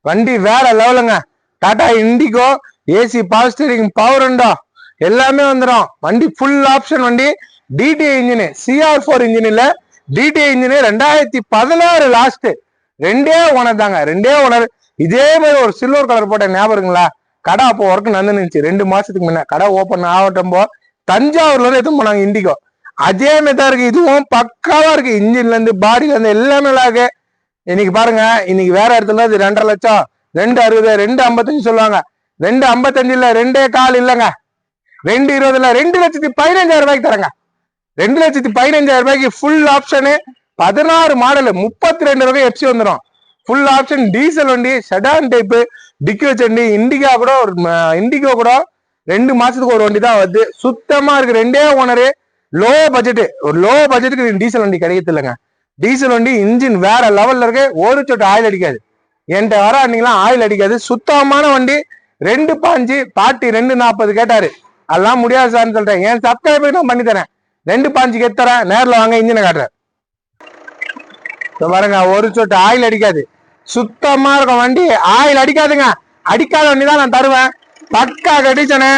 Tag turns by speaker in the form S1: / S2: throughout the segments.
S1: வண்டி வேற லெவலுங்க. Tata indigo AC power steering power window எல்லாமே வந்துடும். வண்டி ஃபுல் ஆப்ஷன் வண்டி. டிடிஐ இன்ஜின் CR4 இன்ஜின் இல்ல, டிடிஐ இன்ஜின் 2016 லாஸ்ட். ரெண்டே ஓனர் தாங்க, ரெண்டே ஓனர். இதே மாதிரி ஒரு சில்வர் கலர் போட்ட ஞாபகம் இருக்குங்களா? கடை அப்போ ஒர்க் நடந்துச்சு 2 மாசத்துக்கு முன்ன. கடை ஓப்பன் ஆகட்டும் தஞ்சாவூர்ல இருந்து எடுத்து போனாங்க இண்டிகோ. அதே மாதிரி தான் இருக்கு. இதுவும் பக்காவா இருக்கு. இன்ஜின்ல இருந்து பாடியில இருந்து எல்லாமே நல்லா இருக்கு. இன்னைக்கு பாருங்க, இன்னைக்கு வேற இடத்துல இது 2.5 லட்சம், 2.60, 2.55 சொல்லுவாங்க. 2.55 இல்ல, 2.25 இல்லங்க, 2.20 இல்ல, 2,15,000 ரூபாய்க்கு தரங்க. 2,15,000 ரூபாய்க்கு ஃபுல் ஆப்ஷனு. 16 மாடல் 32 ரூபாய் எஃப்சி வந்துடும். ஃபுல் ஆப்ஷன் டீசல் வண்டி, செடான் டைப்பு, டிக்கி வச்ச வண்டி. இண்டிகோ கூட 2 மாசத்துக்கு ஒரு வண்டி தான் வருது. சுத்தமா இருக்கு. ரெண்டே ஓனரு. Low budget. ஒரு லோ பட்ஜெட்டுக்கு டீசல் வண்டி கிடைக்கிறது இல்லைங்க. டீசல் வண்டி இன்ஜின் வேற லெவல்ல இருக்கு. ஒரு சொட்டு ஆயில் அடிக்காது. என்கிட்ட வர ஆயில் அடிக்காது. சுத்தமான வண்டி. 2.5 பாட்டி 2.40 கேட்டாரு. அதெல்லாம் முடியாது சார்னு சொல்றேன். என் சப்ஸ்கிரைபர் நான் பண்ணி தரேன். 2.5 கெத்துறேன். நேரில் வாங்க, இன்ஜினை காட்டுறேன். பாருங்க, ஒரு சொட்டு ஆயில் அடிக்காது. சுத்தமா இருக்கும் வண்டி. ஆயில் அடிக்காதுங்க. அடிக்காத வண்டி தான் நான் தருவேன். பக்கா கண்டிஷனு.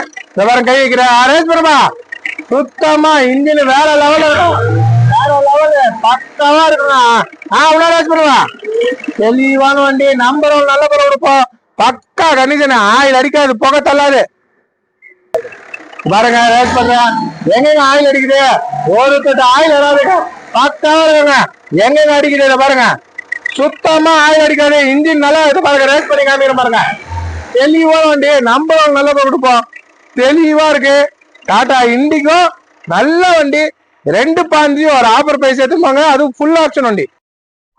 S1: பாருங்க, கை வைக்கிறேன். அரேஞ்ச் பண்ணுமா? சுத்தமா இன்ஜின் வேற லெவல் இருக்கும். வேற லெவலு பக்காவா இருக்குண்ணா. அரேஞ்ச் பண்ணுவா. தெளிவான வண்டி. நம்பர் 1 நல்ல பொருள் கொடுப்போம். பக்கா கண்டிஷனு. ஆயில் அடிக்காது, புகை தள்ளாது. பாருங்க, ரேஸ் பண்றேன். எங்க ஆயில் அடிக்குது? ஒரு சொட்டு ஆயில் வராதுங்க. பக்காவா இருக்குங்க. எங்க அடிக்குது பாருங்க. சுத்தமா ஆயில் அடிக்காது. இன்ஜின் நல்லா இது பாருங்க. ரேஸ் பண்ணி காமிக்கிற பாருங்க. தெளிவான வண்டி. நம்பர் 1 நல்ல பொருள் கொடுப்போம். தெளிவா இருக்கு. டாடா இண்டிகோ நல்ல வண்டி. 2.5 ஒரு ஆஃபர் பிரைஸ் எடுத்துப்பாங்க. அதுவும் ஃபுல் ஆப்ஷன் வண்டி.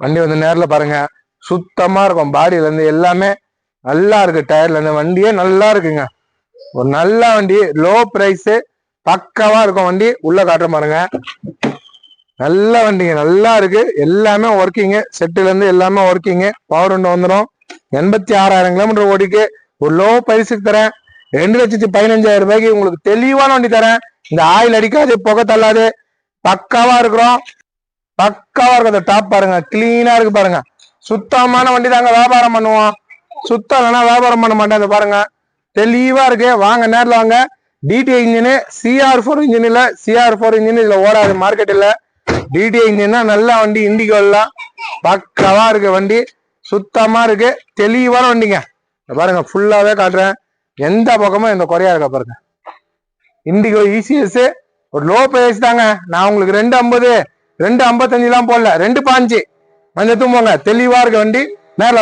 S1: வண்டி வந்து நேர்ல பாருங்க. சுத்தமா இருக்கும். பாடியில இருந்து எல்லாமே நல்லா இருக்கு. டயர்ல இருந்து வண்டியே நல்லா இருக்குங்க. ஒரு நல்ல வண்டி. Low price. பக்காவா இருக்கும் வண்டி. உள்ள காட்டுற பாருங்க. நல்ல வண்டிங்க. நல்லா இருக்கு. எல்லாமே ஒர்க்கிங். செட்டுல இருந்து எல்லாமே ஒர்க்கிங். பவர் விண்டோ வந்துடும். 86,000 கிலோமீட்டர் ஓடிக்கு. ஒரு லோ பிரைஸுக்கு தரேன். 2,15,000 ரூபாய்க்கு உங்களுக்கு தெளிவான வண்டி தரேன். இந்த ஆயில் அடிக்காது, புகை தள்ளாது. பக்காவா இருக்கிறோம். பக்காவா இருக்கு. டாப் பாருங்க, கிளீனா இருக்கு பாருங்க. சுத்தமான வண்டி தாங்க. வியாபாரம் பண்ணுவோம். சுத்தம் இல்லைன்னா வியாபாரம் பண்ண மாட்டேன். பாருங்க, தெளிவா இருக்கு. வாங்க, நேரில் வாங்க. டிடிஐ இன்ஜின், CR4 இன்ஜின் இல்ல. CR4 இன்ஜின் இதுல ஓடாது, மார்க்கெட் இல்ல. டிடிஐ இன்ஜின் தான் நல்ல வண்டி. இண்டிகோ எல்லாம் பக்காவா இருக்கு வண்டி. சுத்தமா இருக்கு. தெளிவான வண்டிங்க. பாருங்க, ஃபுல்லாவே காட்டுறேன். எந்த பக்கமும் இந்த குறையா இருக்க பாருங்க. இண்டிகோ ECS ஒரு லோ பிரைஸ் தாங்க. நான் உங்களுக்கு 2.50, 2.55 எல்லாம் போடல. 2.5 கொஞ்சம் தூங்குவாங்க. தெளிவா இருக்க வண்டி. நேரில்